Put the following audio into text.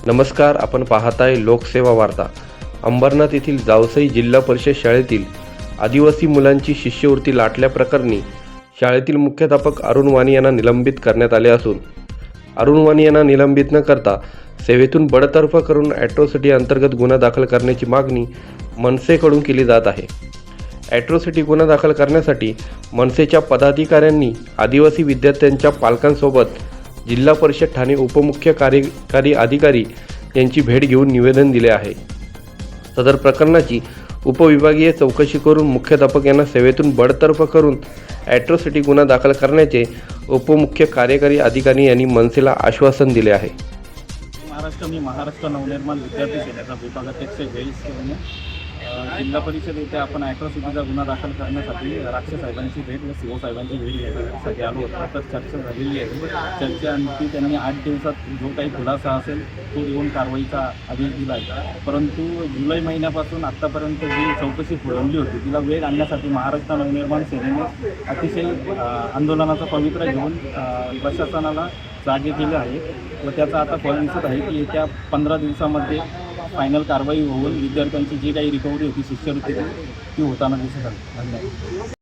नमस्कार, आपण पाहताय लोकसेवा वार्ता। अंबरनाथ येथील जावसई जिल्हा परिषद शाळेतील आदिवासी मुलांची शिष्यवृत्ती लाटल्याप्रकरणी शाळेतील मुख्याध्यापक अरुण वाणी यांना निलंबित करण्यात आले असून अरुण वाणी यांना निलंबित न करता सेवेतून बडतर्फ करून ॲट्रॉसिटी अंतर्गत गुन्हा दाखल करण्याची मागणी मनसेकडून केली जात आहे। ॲट्रॉसिटी गुन्हा दाखल करण्यासाठी मनसेच्या पदाधिकाऱ्यांनी आदिवासी विद्यार्थ्यांच्या पालकांसोबत जिल्हा परिषद ठाणे उपमुख्य कार्यकारी अधिकारी यांची भेट घेऊन निवेदन दिले आहे। सदर प्रकरणाची उपविभागीय चौकशी करून मुख्याध्यापक यांना सेवेतून बडतर्फ करून ॲट्रॉसिटी गुन्हा दाखल करण्याचे उपमुख्य कार्यकारी अधिकारी यांनी मनसेला आश्वासन दिले आहे। महाराष्ट्र नवनिर्माण विद्यार्थी सेनेचा विभागाध्यक्ष जयेश जिल्हा परिषद येथे आपण ॲट्रॉसिटीचा गुन्हा दाखल करण्यासाठी राक्षस साहेबांची भेट व सीओ साहेबांची भेट घेण्यासाठी आलो होतो। तर चर्चा झालेली आहे। चर्चेअंती त्यांनी 8 दिवसात जो काही खुलासा असेल तो देऊन कारवाईचा आदेश दिला आहे। परंतु जुलै महिन्यापासून आत्तापर्यंत जी चौकशी पुढवली होती तिला वेग आणण्यासाठी महाराष्ट्र नवनिर्माण सेनेने अतिशय आंदोलनाचा पवित्रा घेऊन प्रशासनाला जागे केले आहे व त्याचा आता फळ दिसत आहे की येत्या 15 दिवसामध्ये फायनल कारवाई होऊन विद्यार्थ्यांची जी काही रिकव्हरी होती शिष्यवृत्तीची ती होताना दिसत आहे। धन्यवाद।